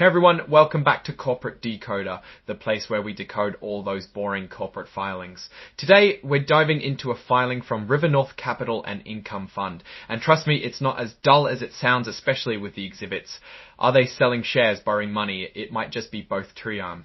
Hey everyone, welcome back to Corporate Decoder, the place where we decode all those boring corporate filings. Today, we're diving into a filing from RiverNorth Capital and Income Fund. And trust me, it's not as dull as it sounds, especially with the exhibits. Are they selling shares, borrowing money? It might just be both trium.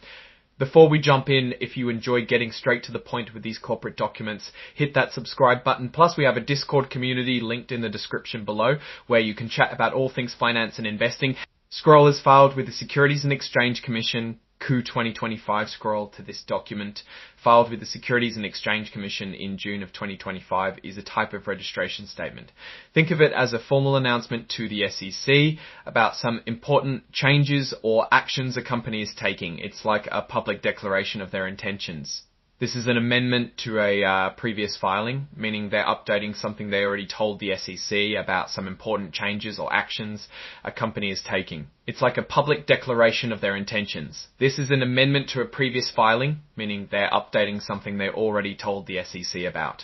Before we jump in, if you enjoy getting straight to the point with these corporate documents, hit that subscribe button. Plus, we have a Discord community linked in the description below where you can chat about all things finance and investing. Scroll is filed with the Securities and Exchange Commission, Q 2025 scroll to this document. Filed with the Securities and Exchange Commission in June of 2025 is a type of registration statement. Think of it as a formal announcement to the SEC about some important changes or actions a company is taking. It's like a public declaration of their intentions. This is an amendment to a previous filing, meaning they're updating something they already told the SEC about some important changes or actions a company is taking. It's like a public declaration of their intentions. This is an amendment to a previous filing, meaning they're updating something they already told the SEC about.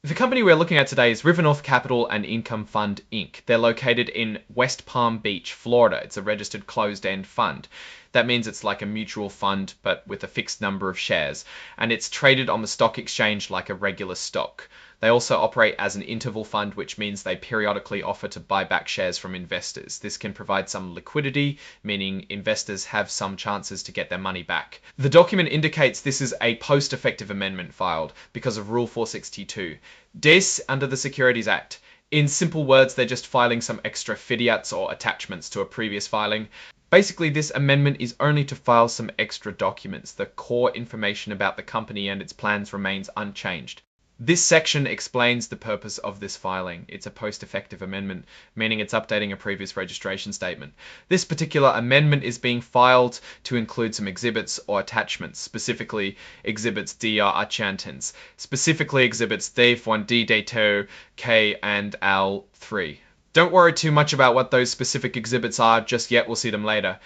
The company we're looking at today is RiverNorth Capital and Income Fund, Inc. They're located in West Palm Beach, Florida. It's a registered closed-end fund. That means it's like a mutual fund, but with a fixed number of shares. And it's traded on the stock exchange like a regular stock. They also operate as an interval fund, which means they periodically offer to buy back shares from investors. This can provide some liquidity, meaning investors have some chances to get their money back. The document indicates this is a post-effective amendment filed because of Rule 462. This under the Securities Act. In simple words, they're just filing some extra fidiats or attachments to a previous filing. Basically, this amendment is only to file some extra documents. The core information about the company and its plans remains unchanged. This section explains the purpose of this filing. It's a post-effective amendment, meaning it's updating a previous registration statement. This particular amendment is being filed to include some exhibits or attachments, specifically exhibits D are achantins, specifically exhibits D1, D2, K, and L3. Don't worry too much about what those specific exhibits are just yet, we'll see them later.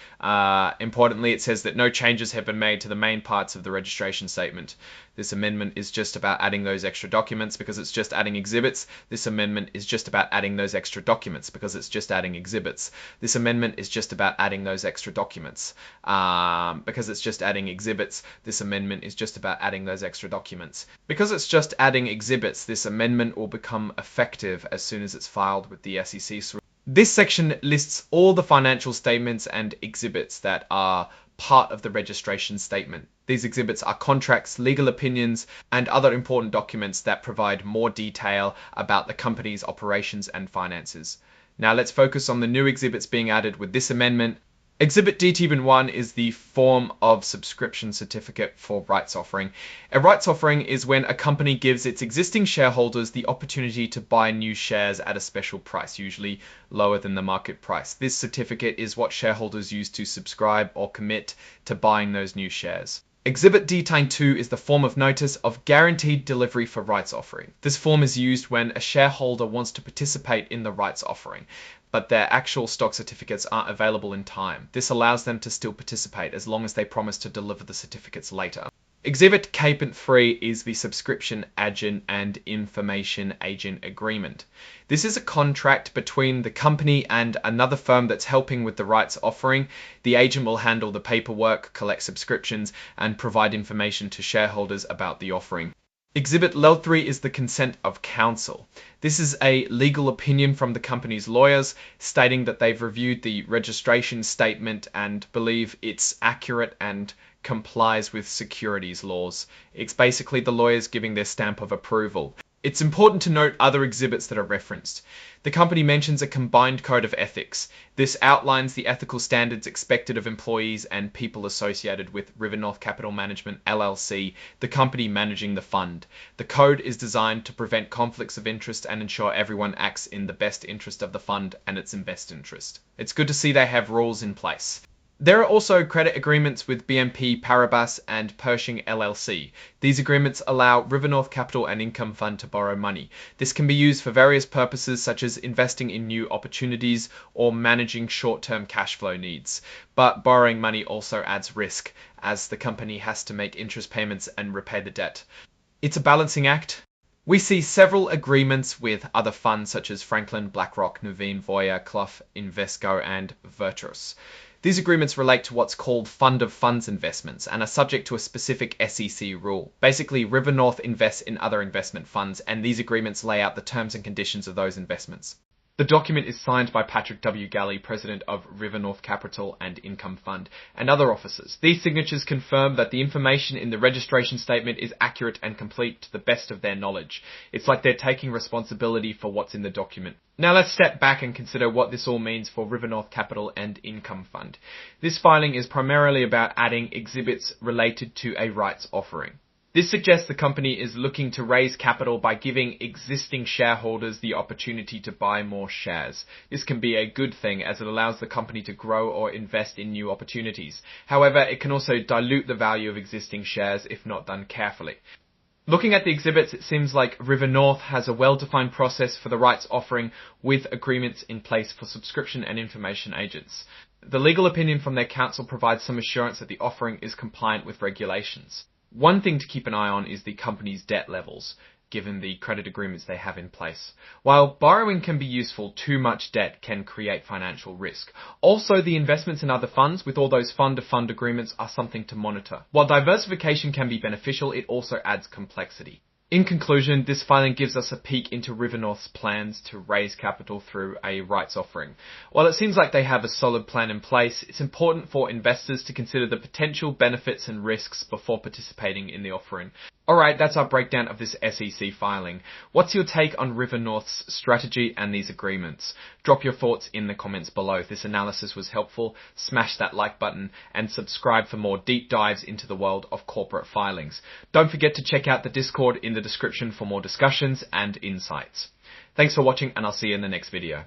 Importantly, it says that no changes have been made to the main parts of the registration statement. This amendment is just about adding those extra documents because it's just adding exhibits. This amendment is just about adding those extra documents because it's just adding exhibits. This amendment is just about adding those extra documents because it's just adding exhibits. This amendment is just about adding those extra documents. Because it's just adding exhibits, this amendment will become effective as soon as it's filed with the SEC. This section lists all the financial statements and exhibits that are part of the registration statement. These exhibits are contracts, legal opinions, and other important documents that provide more detail about the company's operations and finances. Now let's focus on the new exhibits being added with this amendment. Exhibit DT1 is the form of subscription certificate for rights offering. A rights offering is when a company gives its existing shareholders the opportunity to buy new shares at a special price, usually lower than the market price. This certificate is what shareholders use to subscribe or commit to buying those new shares. Exhibit D2 is the form of notice of guaranteed delivery for rights offering. This form is used when a shareholder wants to participate in the rights offering, but their actual stock certificates aren't available in time. This allows them to still participate as long as they promise to deliver the certificates later. Exhibit K.3 is the Subscription Agent and Information Agent Agreement. This is a contract between the company and another firm that's helping with the rights offering. The agent will handle the paperwork, collect subscriptions, and provide information to shareholders about the offering. Exhibit L3 is the consent of counsel. This is a legal opinion from the company's lawyers stating that they've reviewed the registration statement and believe it's accurate and complies with securities laws. It's basically the lawyers giving their stamp of approval. It's important to note other exhibits that are referenced. The company mentions a combined code of ethics. This outlines the ethical standards expected of employees and people associated with RiverNorth Capital Management LLC, the company managing the fund. The code is designed to prevent conflicts of interest and ensure everyone acts in the best interest of the fund and its best interest. It's good to see they have rules in place. There are also credit agreements with BNP Paribas and Pershing LLC. These agreements allow RiverNorth Capital and Income Fund to borrow money. This can be used for various purposes such as investing in new opportunities or managing short-term cash flow needs. But borrowing money also adds risk, as the company has to make interest payments and repay the debt. It's a balancing act. We see several agreements with other funds such as Franklin, BlackRock, Nuveen, Voya, Clough, Invesco, and Virtus. These agreements relate to what's called fund of funds investments and are subject to a specific SEC rule. Basically, RiverNorth invests in other investment funds, and these agreements lay out the terms and conditions of those investments. The document is signed by Patrick W. Galley, president of RiverNorth Capital and Income Fund, and other officers. These signatures confirm that the information in the registration statement is accurate and complete to the best of their knowledge. It's like they're taking responsibility for what's in the document. Now let's step back and consider what this all means for RiverNorth Capital and Income Fund. This filing is primarily about adding exhibits related to a rights offering. This suggests the company is looking to raise capital by giving existing shareholders the opportunity to buy more shares. This can be a good thing as it allows the company to grow or invest in new opportunities. However, it can also dilute the value of existing shares if not done carefully. Looking at the exhibits, it seems like RiverNorth has a well-defined process for the rights offering with agreements in place for subscription and information agents. The legal opinion from their counsel provides some assurance that the offering is compliant with regulations. One thing to keep an eye on is the company's debt levels, given the credit agreements they have in place. While borrowing can be useful, too much debt can create financial risk. Also, the investments in other funds with all those fund-to-fund agreements are something to monitor. While diversification can be beneficial, it also adds complexity. In conclusion, this filing gives us a peek into RiverNorth's plans to raise capital through a rights offering. While it seems like they have a solid plan in place, it's important for investors to consider the potential benefits and risks before participating in the offering. Alright, that's our breakdown of this SEC filing. What's your take on RiverNorth's strategy and these agreements? Drop your thoughts in the comments below. If this analysis was helpful, smash that like button and subscribe for more deep dives into the world of corporate filings. Don't forget to check out the Discord in the description for more discussions and insights. Thanks for watching, and I'll see you in the next video.